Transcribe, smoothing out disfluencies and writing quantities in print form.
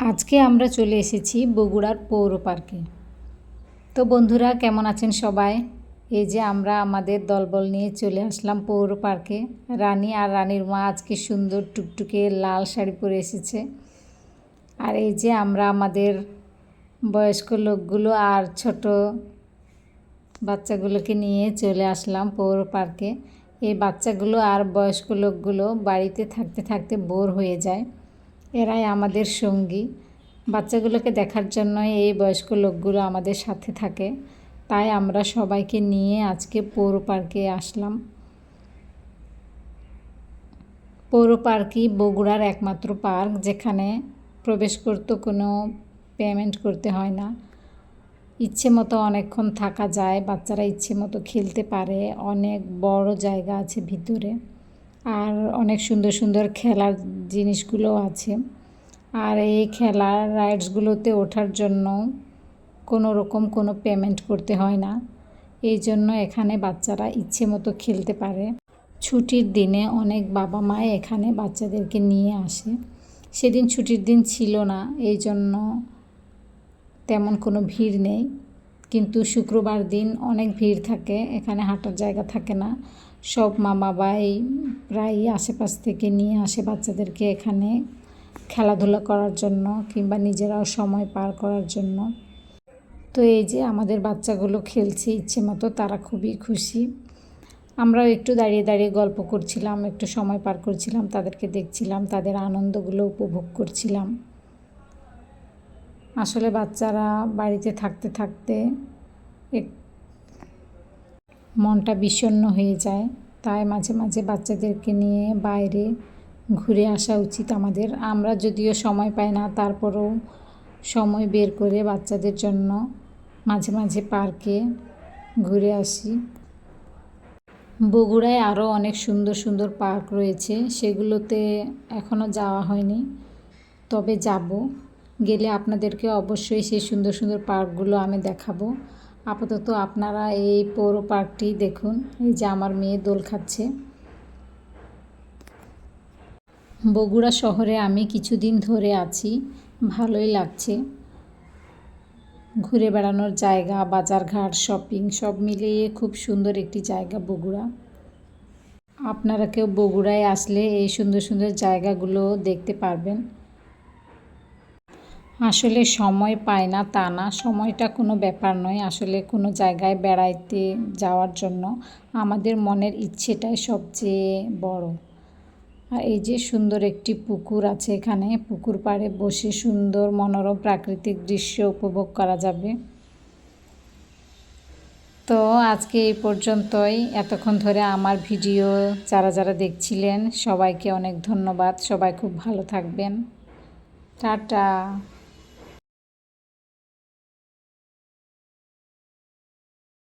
আজকে আমরা চলে এসেছি বগুড়ার পৌর পার্কে। তো বন্ধুরা কেমন আছেন সবাই? এই যে আমরা আমাদের দলবল নিয়ে চলে আসলাম পৌর পার্কে। রানী আর রানীর মা আজকে সুন্দর টুকটুকে লাল শাড়ি পরে এসেছে। আর এই যে আমরা আমাদের বয়স্ক লোকগুলো আর ছোট বাচ্চাগুলোকে নিয়ে চলে আসলাম পৌর পার্কে। এই বাচ্চাগুলো আর বয়স্ক লোকগুলো বাড়িতে থাকতে থাকতে বোর হয়ে যায়। এরাই আমাদের সঙ্গী। বাচ্চাগুলোকে দেখার জন্যই এই বয়স্ক লোকগুলো আমাদের সাথে থাকে। তাই আমরা সবাইকে নিয়ে আজকে পৌর পার্কে আসলাম। পৌর পার্কই বগুড়ার একমাত্র পার্ক যেখানে প্রবেশ করতে কোনো পেমেন্ট করতে হয় না। ইচ্ছে মতো অনেকক্ষণ থাকা যায়, বাচ্চারা ইচ্ছে মতো খেলতে পারে। অনেক বড় জায়গা আছে ভিতরে, আর অনেক সুন্দর সুন্দর খেলার জিনিসগুলো আছে। আর এই খেলার রাইডসগুলোতে ওঠার জন্য কোনো পেমেন্ট করতে হয় না। এই জন্য এখানে বাচ্চারা ইচ্ছে মতো খেলতে পারে। ছুটির দিনে অনেক বাবা মা এখানে বাচ্চাদেরকে নিয়ে আসে। সেদিন ছুটির দিন ছিল না, এই জন্য তেমন কোনো ভিড় নেই। কিন্তু শুক্রবার দিন অনেক ভিড় থাকে, এখানে হাঁটার জায়গা থাকে না। সব মা বাবাই প্রায় আশেপাশ থেকে নিয়ে আসে বাচ্চাদেরকে এখানে খেলাধুলা করার জন্য কিংবা নিজেরাও সময় পার করার জন্য। তো এই যে আমাদের বাচ্চাগুলো খেলছে ইচ্ছে মতো, তারা খুবই খুশি। আমরাও একটু দাঁড়িয়ে দাঁড়িয়ে গল্প করছিলাম, একটু সময় পার করছিলাম, তাদেরকে দেখছিলাম, তাদের আনন্দগুলো উপভোগ করছিলাম। আসলে বাচ্চারা বাড়িতে থাকতে থাকতে মনটা বিষণ্ণ হয়ে যায়। তাই মাঝে মাঝে বাচ্চাদেরকে নিয়ে বাইরে ঘুরে আসা উচিত আমাদের। আমরা যদিও সময় পাই না, তারপরেও সময় বের করে বাচ্চাদের জন্য মাঝে মাঝে পার্কে ঘুরে আসি। বগুড়ায় আরও অনেক সুন্দর সুন্দর পার্ক রয়েছে, সেগুলোতে এখনও যাওয়া হয়নি, তবে যাব। গেলে আপনাদেরকে অবশ্যই সেই সুন্দর সুন্দর পার্কগুলো আমি দেখাবো। আপাতত আপনারা এই পৌর পার্কটি দেখুন। এই যে আমার মেয়ে দোল খাচ্ছে। বগুড়া শহরে আমি কিছুদিন ধরে আছি, ভালোই লাগছে। ঘুরে বেড়ানোর জায়গা, বাজারঘাট, শপিং সব মিলিয়ে খুব সুন্দর একটি জায়গা বগুড়া। আপনারা কেউ বগুড়ায় আসলে এই সুন্দর সুন্দর জায়গাগুলো দেখতে পারবেন। আসলে সময় পায় না তা না, সময়টা কোনো ব্যাপার নয়। আসলে কোনো জায়গায় বেড়াইতে যাওয়ার জন্য আমাদের মনের ইচ্ছেটাই সবচেয়ে বড়। আর এই যে সুন্দর একটি পুকুর আছে এখানে, পুকুর পাড়ে বসে সুন্দর মনোরম প্রাকৃতিক দৃশ্য উপভোগ করা যাবে। তো আজকে এই পর্যন্তই। এতক্ষণ ধরে আমার ভিডিও যারা যারা দেখছিলেন সবাইকে অনেক ধন্যবাদ। সবাই খুব ভালো থাকবেন। টাটা।